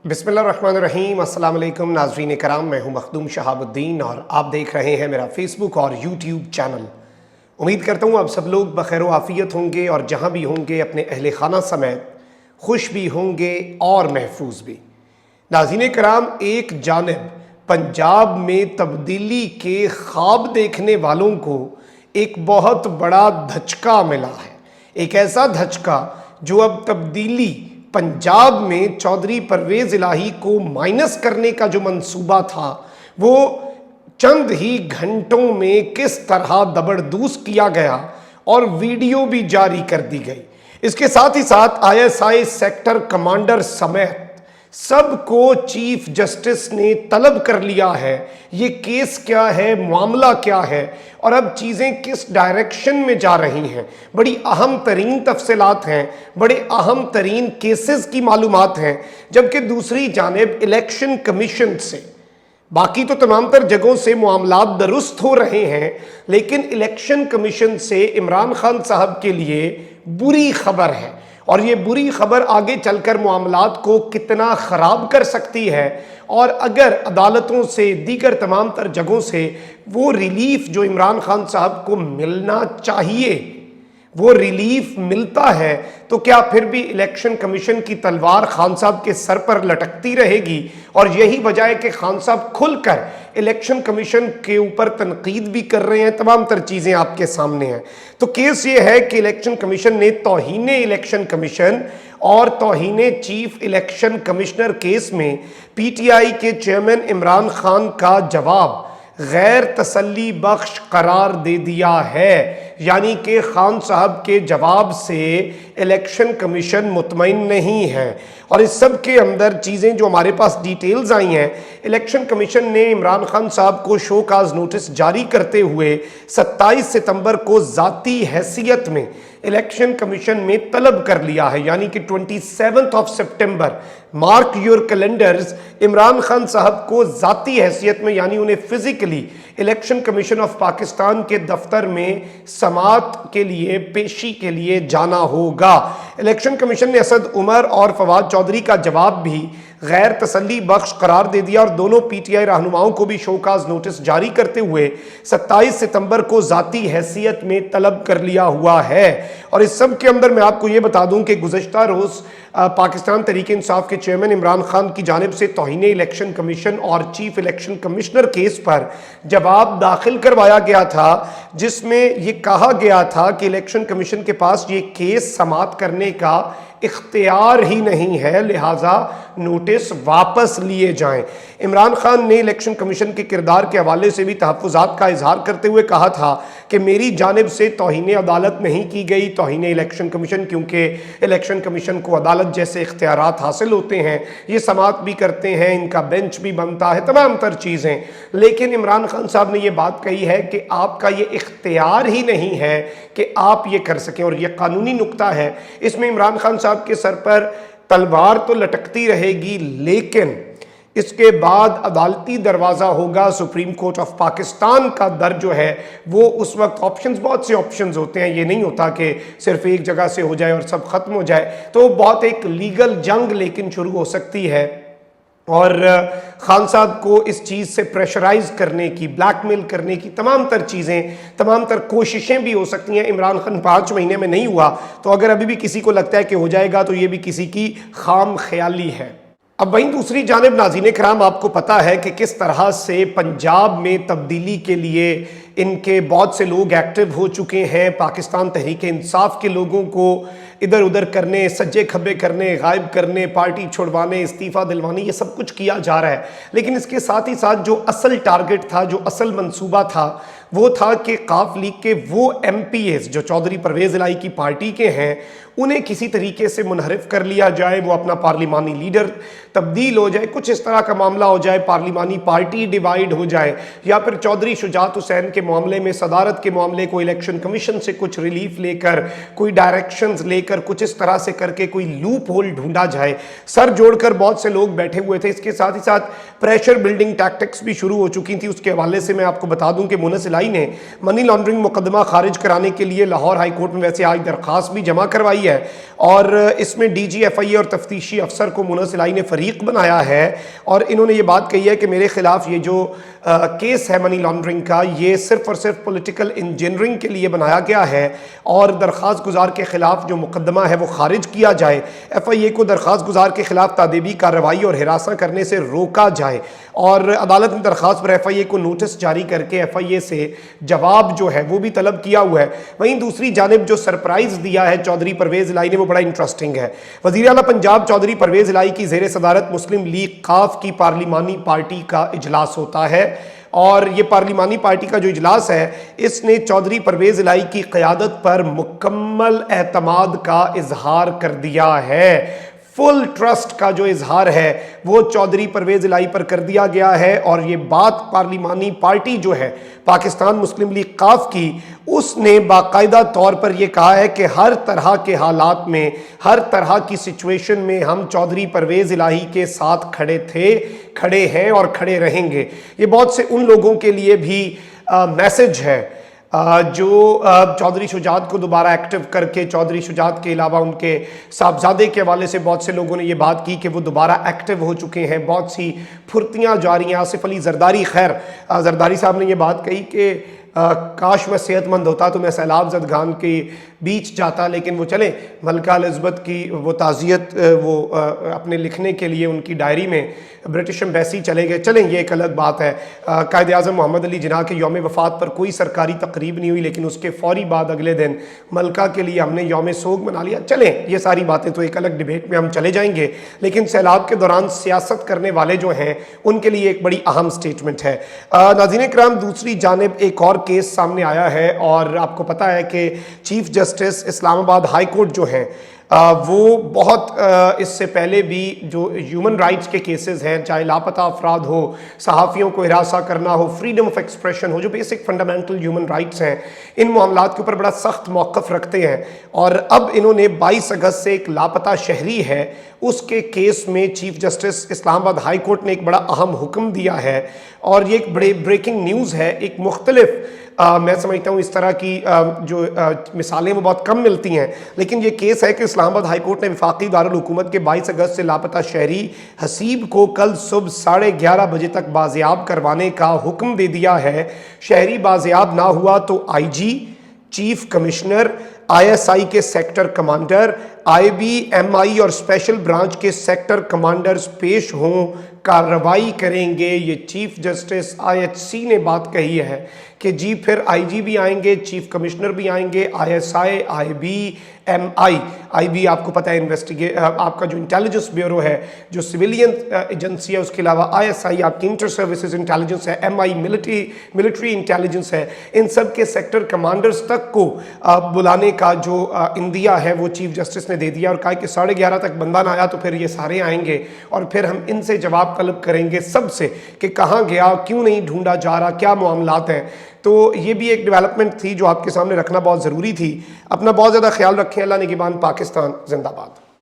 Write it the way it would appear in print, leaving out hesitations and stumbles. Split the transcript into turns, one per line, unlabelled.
बिस्मिल्लाहिर्रहमानिर्रहीम। अस्सलाम वालेकुम नाज़रीन कराम, मैं हूं मखदूम शहाबुद्दीन और आप देख रहे हैं मेरा फेसबुक और यूट्यूब चैनल। उम्मीद करता हूं आप सब लोग बखैर आफ़ियत होंगे और जहां भी होंगे अपने अहले खाना समेत खुश भी होंगे और महफूज भी। नाज़रीन कराम, एक जानिब पंजाब में तब्दीली के ख्वाब देखने वालों को एक बहुत बड़ा धचका मिला है। एक ऐसा धचका जो अब तब्दीली पंजाब में चौधरी परवेज़ इलाही को माइनस करने का जो मंसूबा था वो चंद ही घंटों में किस तरह दबरदूस किया गया और वीडियो भी जारी कर दी गई। इसके साथ ही साथ आईएसआई सेक्टर कमांडर समेत सबको चीफ जस्टिस ने तलब कर लिया है। ये केस क्या है, मामला क्या है और अब चीज़ें किस डायरेक्शन में जा रही हैं, बड़ी अहम तरीन तफसीलात हैं, बड़े अहम तरीन केसेस की मालूमात हैं। जबकि दूसरी जानिब इलेक्शन कमीशन से बाकी तो तमाम तर जगहों से मामलात दुरुस्त हो रहे हैं, लेकिन इलेक्शन कमीशन से इमरान खान साहब के लिए बुरी खबर है और ये बुरी खबर आगे चलकर मामलात को कितना ख़राब कर सकती है। और अगर अदालतों से दीगर तमाम तर जगहों से वो रिलीफ जो इमरान खान साहब को मिलना चाहिए वो रिलीफ मिलता है, तो क्या फिर भी इलेक्शन कमीशन की तलवार खान साहब के सर पर लटकती रहेगी? और यही वजह है कि खान साहब खुलकर इलेक्शन कमीशन के ऊपर तनकीद भी कर रहे हैं। तमाम तर चीज़ें आपके सामने हैं। तो केस ये है कि इलेक्शन कमीशन ने तौहीने इलेक्शन कमीशन और तौहीने चीफ इलेक्शन कमिश्नर केस में पीटीआई के चेयरमैन इमरान खान का जवाब गैर तसल्ली बख्श करार दे दिया है। यानी कि खान साहब के जवाब से इलेक्शन कमीशन मुतमईन नहीं है। और इस सब के अंदर चीज़ें जो हमारे पास डिटेल्स आई हैं, इलेक्शन कमीशन ने इमरान खान साहब को शो काज नोटिस जारी करते हुए 27 सितंबर को ज़ाती हैसियत में इलेक्शन कमीशन में तलब कर लिया है। यानी कि 27 सितंबर, mark your calendars, Imran Khan sahab को ज़ाती हैसियत में यानी उन्हें physically election commission of Pakistan के दफ्तर में समात के लिए, पेशी के लिए जाना होगा। इलेक्शन कमीशन ने असद उमर और फवाद चौधरी का जवाब भी गैर तसल्ली बख्श करार दे दिया और दोनों पीटीआई रहनुमाओं को भी शोकाज नोटिस जारी करते हुए 27 सितंबर को ज़ाती हैसियत में तलब कर लिया हुआ है। और इस सब के अंदर मैं आपको ये बता दूं कि गुज़श्ता रोज़ पाकिस्तान तहरीक इंसाफ के चेयरमैन इमरान खान की जानिब से तौहीने इलेक्शन कमीशन और चीफ इलेक्शन कमिश्नर केस पर जवाब दाखिल करवाया गया था, जिसमें ये कहा गया था कि इलेक्शन कमीशन के पास ये केस समात करने का इख्तियार ही नहीं है, लिहाजा नोटिस वापस लिए जाएं। इमरान खान ने इलेक्शन कमीशन के किरदार के हवाले से भी तहफ़्फ़ुज़ात का इजहार करते हुए कहा था कि मेरी जानिब से तौहीने अदालत नहीं की गई, तौहीने इलेक्शन कमीशन, क्योंकि इलेक्शन कमीशन को अदालत जैसे इख्तियारात हासिल होते हैं, ये समात भी करते हैं, इनका बेंच भी बनता है, तमाम तर चीज़ें। लेकिन इमरान खान साहब ने ये बात कही है कि आपका ये इख्तियार ही नहीं है कि आप ये कर सकें। और ये कानूनी नुक्ता है, इसमें इमरान खान साहब के सर पर तलवार तो लटकती रहेगी, लेकिन इसके बाद अदालती दरवाज़ा होगा। सुप्रीम कोर्ट ऑफ पाकिस्तान का दर जो है वो उस वक्त ऑप्शंस, बहुत से ऑप्शंस होते हैं, ये नहीं होता कि सिर्फ एक जगह से हो जाए और सब ख़त्म हो जाए। तो बहुत एक लीगल जंग लेकिन शुरू हो सकती है और खान साहब को इस चीज़ से प्रेशराइज करने की, ब्लैकमेल करने की तमाम तर चीज़ें, तमाम तर कोशिशें भी हो सकती हैं। इमरान खान 5 महीने में नहीं हुआ, तो अगर अभी भी किसी को लगता है कि हो जाएगा तो ये भी किसी की खाम ख्याली है। अब वहीं दूसरी जानिब नाज़रीन कराम, आपको पता है कि किस तरह से पंजाब में तब्दीली के लिए इनके बहुत से लोग एक्टिव हो चुके हैं। पाकिस्तान तहरीक इंसाफ के लोगों को इधर उधर करने, सज्जे खब्बे करने, गायब करने, पार्टी छुड़वाने, इस्तीफ़ा दिलवाने, ये सब कुछ किया जा रहा है। लेकिन इसके साथ ही साथ जो असल टारगेट था, जो असल मंसूबा था, वो था कि काफ लीग के वो MPAs जो चौधरी परवेज़ इलाही की पार्टी के हैं, उन्हें किसी तरीके से मुनहरिफ कर लिया जाए, वो अपना पार्लिमानी लीडर तब्दील हो जाए, कुछ इस तरह का मामला हो जाए, पार्लिमानी पार्टी डिवाइड हो जाए, या फिर चौधरी शुजात हुसैन के मामले में, सदारत के मामले को इलेक्शन कमीशन से कुछ रिलीफ लेकर, कोई डायरेक्शंस लेकर, कुछ इस तरह से करके कोई लूप होल ढूंढा जाए। सर जोड़कर बहुत से लोग बैठे हुए थे। इसके साथ ही साथ प्रेशर बिल्डिंग टैक्टिक्स भी शुरू हो चुकी थी। उसके हवाले से मैं आपको बता दूं कि मुनस इलाही ने मनी लॉन्ड्रिंग मुकदमा खारिज कराने के लिए लाहौर हाई कोर्ट में वैसे आज दरख्वास्त भी जमा करवाई है और इसमें DGFIA और तफ्तीशी अफसर को मुनस इलाही ने फरीक बनाया है और इन्होंने ये बात कही है कि मेरे खिलाफ ये जो केस है मनी लॉन्ड्रिंग का, ये सिर्फ और सिर्फ पॉलिटिकल इंजीनियरिंग के लिए बनाया गया है और दरख्वास्त गुजार के खिलाफ जो मुकदमा है वो खारिज किया जाए। FIA को दरख्वास्त गुजार के खिलाफ तादीबी कार्रवाई और हिरासा करने से रोका जाए और अदालत ने दरख्वास्त पर FIA को नोटिस जारी करके FIA से जवाब जो है वो भी तलब किया हुआ है। वहीं दूसरी जानिब जो सरप्राइज दिया है चौधरी परवेज इलाही ने वो बड़ा इंटरेस्टिंग है। वज़ीर आला पंजाब चौधरी परवेज इलाही की ज़ेर सदारत मुस्लिम लीग काफ की पार्लिमानी पार्टी का इजलास होता है और ये पार्लिमानी पार्टी का जो इजलास है इसने चौधरी परवेज इलाही की क़यादत पर मुकम्मल एतमाद का इजहार कर दिया है। फुल ट्रस्ट का जो इजहार है वो चौधरी परवेज इलाही पर कर दिया गया है और ये बात पार्लिमानी पार्टी जो है पाकिस्तान मुस्लिम लीग काफ की, उसने बाकायदा तौर पर यह कहा है कि हर तरह के हालात में, हर तरह की सिचुएशन में हम चौधरी परवेज इलाही के साथ खड़े थे, खड़े हैं और खड़े रहेंगे। ये बहुत से उन लोगों के लिए भी मैसेज है जो चौधरी शुजात को दोबारा एक्टिव करके, चौधरी शुजात के अलावा उनके साहबजादे के हवाले से बहुत से लोगों ने ये बात की कि वो दोबारा एक्टिव हो चुके हैं, बहुत सी फुर्तियाँ जारी हैं। आसिफ अली जरदारी, खैर जरदारी साहब ने ये बात कही कि काश मैं सेहतमंद होता तो मैं सैलाब ज़दगान के बीच जाता, लेकिन वो चले मलका एलिज़ाबेथ की वो ताज़ियत वो अपने लिखने के लिए उनकी डायरी में ब्रिटिश एम्बेसी चले गए। चलें, ये एक अलग बात है। कायद आज़म मोहम्मद अली जिन्ना के यौम वफ़ात पर कोई सरकारी तकरीब नहीं हुई, लेकिन उसके फ़ौरी बाद अगले दिन मलका के लिए हमने यौम सोग मना लिया। चलें, ये सारी बातें तो एक अलग डिबेट में हम चले जाएंगे, लेकिन सैलाब के दौरान सियासत करने वाले जो हैं उनके लिए एक बड़ी अहम स्टेटमेंट है। नाज़रीन इकराम, दूसरी जानिब एक और केस सामने आया है और आपको पता है कि chief justice Islamabad high court जो हैं वो बहुत इससे पहले भी जो ह्यूमन राइट्स के केसेस हैं, चाहे लापता अफराद हो, सहाफ़ियों को हिरासा करना हो, फ्रीडम ऑफ एक्सप्रेशन हो, जो बेसिक फंडामेंटल ह्यूमन राइट्स हैं, इन मामलात के ऊपर बड़ा सख्त मौक़िफ़ रखते हैं। और अब इन्होंने 22 अगस्त से एक लापता शहरी है उसके केस में chief justice Islamabad high court ने एक बड़ा अहम हुक्म दिया है और ये एक बड़े ब्रेकिंग न्यूज़ है। एक मुख्तलिफ मैं समझता हूँ इस तरह की जो मिसालें वो बहुत कम मिलती हैं, लेकिन ये केस है कि इस्लामाबाद हाई कोर्ट ने वफाकी दारुल हुकूमत के 22 अगस्त से लापता शहरी हसीब को कल सुबह 11:30 बजे तक बाजियाब करवाने का हुक्म दे दिया है। शहरी बाजियाब ना हुआ तो IG, चीफ कमिश्नर, ISI के सेक्टर कमांडर, IB, MI और स्पेशल ब्रांच के सेक्टर कमांडर्स पेश हों, कार्रवाई करेंगे। ये चीफ जस्टिस IHC ने बात कही है कि जी फिर IG भी आएंगे, चीफ कमिश्नर भी आएंगे, ISI, IB, MI, IB आपको पता है आपका जो इंटेलिजेंस ब्यूरो है, जो सिविलियन एजेंसी है, उसके अलावा ISI आपकी इंटर सर्विसेज इंटेलिजेंस है, MI मिलिट्री इंटेलिजेंस है। इन सब के सेक्टर कमांडर्स तक को बुलाने का जो इंदिया है वो चीफ जस्टिस ने दे दिया और कहा कि 11:30 तक बंदा ना आया तो फिर ये सारे आएंगे और फिर हम इनसे जवाब तलब करेंगे सबसे कि कहाँ गया, क्यों नहीं ढूंढा जा रहा, क्या मामलात हैं। तो ये भी एक डेवलपमेंट थी जो आपके सामने रखना बहुत ज़रूरी थी। अपना बहुत ज़्यादा ख्याल रखें। अल्लाह निगहबान। पाकिस्तान जिंदाबाद।